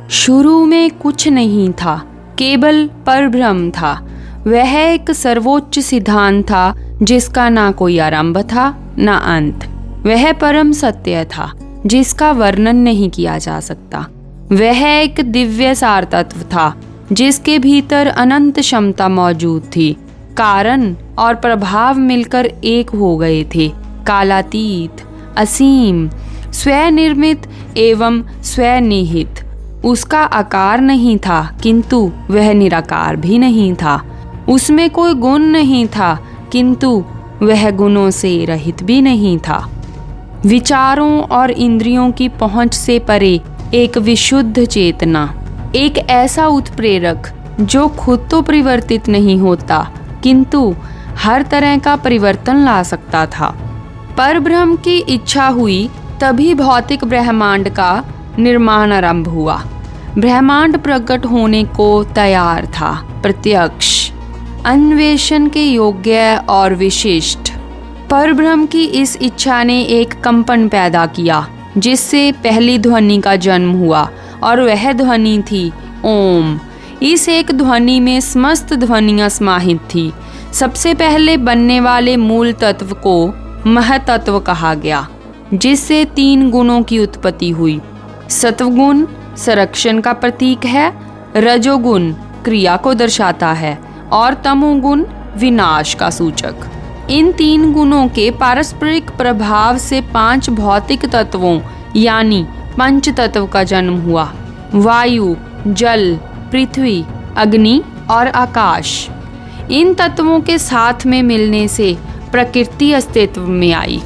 शुरू में कुछ नहीं था, केवल परब्रह्म था। वह एक सर्वोच्च सिद्धांत था जिसका ना कोई आरंभ था ना अंत। वह परम सत्य था जिसका वर्णन नहीं किया जा सकता। वह एक दिव्य सार तत्व था जिसके भीतर अनंत क्षमता मौजूद थी। कारण और प्रभाव मिलकर एक हो गए थे। कालातीत, असीम, स्वनिर्मित एवं स्वनिहित। उसका आकार नहीं था किंतु वह निराकार भी नहीं था। उसमें कोई गुण नहीं था किंतु वह गुणों से रहित भी नहीं था। विचारों और इंद्रियों की पहुंच से परे एक विशुद्ध चेतना, एक ऐसा उत्प्रेरक जो खुद तो परिवर्तित नहीं होता किंतु हर तरह का परिवर्तन ला सकता था। परब्रह्म की इच्छा हुई तभी भौतिक ब्रह्मांड का निर्माण आरंभ हुआ। ब्रह्मांड प्रकट होने को तैयार था, प्रत्यक्ष, अन्वेषण के योग्य और विशिष्ट। परब्रह्म की इस इच्छा ने एक कंपन पैदा किया जिससे पहली ध्वनि का जन्म हुआ और वह ध्वनि थी ओम। इस एक ध्वनि में समस्त ध्वनियां समाहित थी। सबसे पहले बनने वाले मूल तत्व को महतत्व कहा गया, जिससे 3 गुणों की उत्पत्ति हुई। सत्वगुण संरक्षण का प्रतीक है, रजोगुण क्रिया को दर्शाता है और तमोगुण विनाश का सूचक। इन 3 गुणों के पारस्परिक प्रभाव से 5 भौतिक तत्वों यानी पंच तत्व का जन्म हुआ। वायु, जल, पृथ्वी, अग्नि और आकाश। इन तत्वों के साथ में मिलने से प्रकृति अस्तित्व में आई।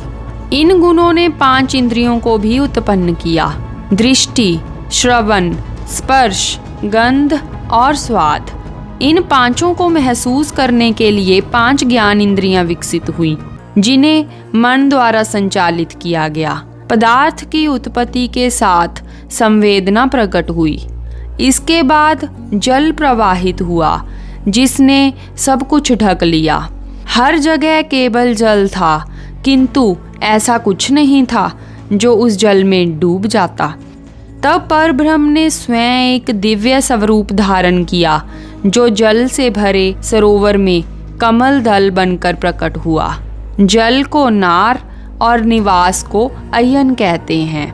इन गुणों ने 5 इंद्रियों को भी उत्पन्न किया, दृष्टि, श्रवण, स्पर्श, गंध और स्वाद। इन 5 को महसूस करने के लिए 5 ज्ञान इंद्रियां विकसित हुई, जिन्हें मन द्वारा संचालित किया गया। पदार्थ की उत्पत्ति के साथ संवेदना प्रकट हुई। इसके बाद जल प्रवाहित हुआ जिसने सब कुछ ढक लिया। हर जगह केवल जल था किंतु ऐसा कुछ नहीं था जो उस जल में डूब जाता। तब परब्रह्म ने स्वयं एक दिव्य स्वरूप धारण किया जो जल से भरे सरोवर में कमल दल बनकर प्रकट हुआ। जल को नार और निवास को अयन कहते हैं।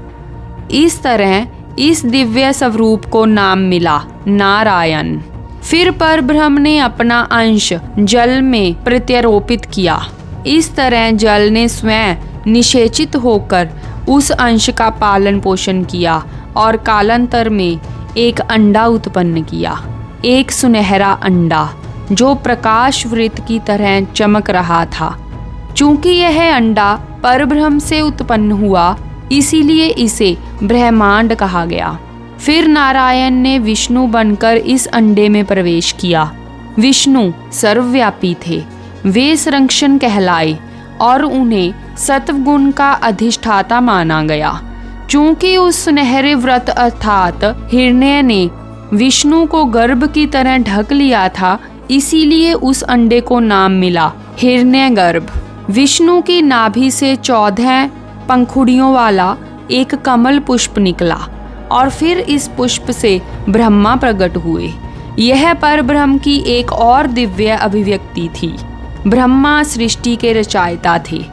इस तरह इस दिव्य स्वरूप को नाम मिला नारायण। फिर परब्रह्म ने अपना अंश जल में प्रत्यारोपित किया। इस तरह जल ने स्वयं निषेचित होकर उस अंश का पालन पोषण किया और कालांतर में एक अंडा उत्पन्न किया, एक सुनहरा अंडा जो प्रकाश वृत्त की तरह चमक रहा था। चूंकि यह अंडा परब्रह्म से उत्पन्न हुआ, इसीलिए इसे ब्रह्मांड कहा गया। फिर नारायण ने विष्णु बनकर इस अंडे में प्रवेश किया। विष्णु सर्वव्यापी थे। वे संरक्षण कहलाए और उन्हें सत्वगुण का अधिष्ठाता माना गया। चूंकि उस सुनहरे व्रत अर्थात हिरण्य ने विष्णु को गर्भ की तरह ढक लिया था, इसीलिए उस अंडे को नाम मिला हिरण्यगर्भ। विष्णु की नाभि से 14 पंखुड़ियों वाला एक कमल पुष्प निकला और फिर इस पुष्प से ब्रह्मा प्रकट हुए। यह परब्रह्म की एक और दिव्य अभिव्यक्ति थी। ब्रह्मा सृष्टि के रचयिता थे।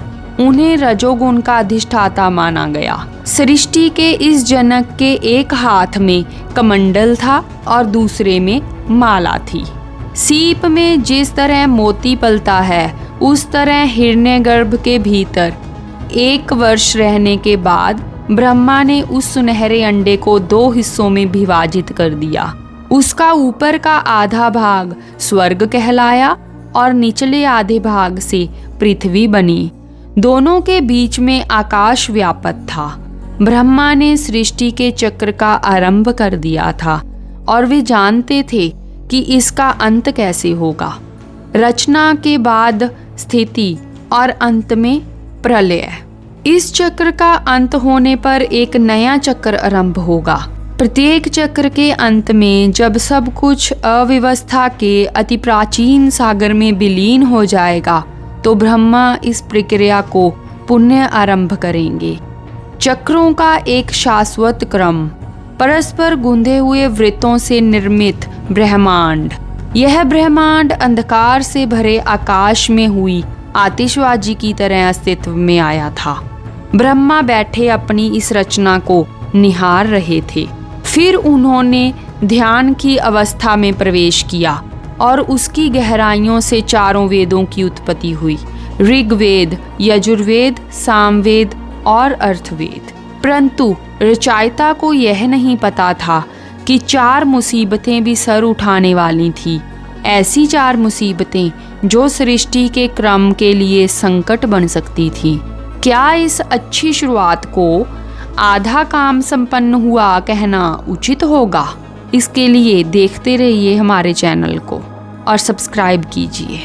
उन्हें रजोगुण का अधिष्ठाता माना गया। सृष्टि के इस जनक के एक हाथ में कमंडल था और दूसरे में माला थी। सीप में जिस तरह मोती पलता है, उस तरह हिरण्यगर्भ के भीतर 1 वर्ष रहने के बाद ब्रह्मा ने उस सुनहरे अंडे को 2 हिस्सों में विभाजित कर दिया। उसका ऊपर का आधा भाग स्वर्ग कहलाया और निचले आधे भाग से पृथ्वी बनी। दोनों के बीच में आकाश व्यापक था। ब्रह्मा ने सृष्टि के चक्र का आरंभ कर दिया था और वे जानते थे कि इसका अंत कैसे होगा। रचना के बाद स्थिति और अंत में प्रलय। इस चक्र का अंत होने पर एक नया चक्र आरंभ होगा। प्रत्येक चक्र के अंत में जब सब कुछ अव्यवस्था के अति प्राचीन सागर में विलीन हो जाएगा, तो ब्रह्मा इस प्रक्रिया को पुनः आरंभ करेंगे। चक्रों का एक शाश्वत क्रम। परस्पर गुंधे हुए वृत्तों से निर्मित ब्रह्मांड। यह ब्रह्मांड अंधकार से भरे आकाश में हुई आतिशबाजी की तरह अस्तित्व में आया था। ब्रह्मा बैठे अपनी इस रचना को निहार रहे थे। फिर उन्होंने ध्यान की अवस्था में प्रवेश किया और उसकी गहराइयों से चारों वेदों की उत्पत्ति हुई, ऋग्वेद, यजुर्वेद, सामवेद और अर्थवेद। परंतु रचयिता को यह नहीं पता था कि 4 मुसीबतें भी सर उठाने वाली थी। ऐसी 4 मुसीबतें जो सृष्टि के क्रम के लिए संकट बन सकती थी। क्या इस अच्छी शुरुआत को आधा काम संपन्न हुआ कहना उचित होगा? इसके लिए देखते रहिए हमारे चैनल को और सब्सक्राइब कीजिए।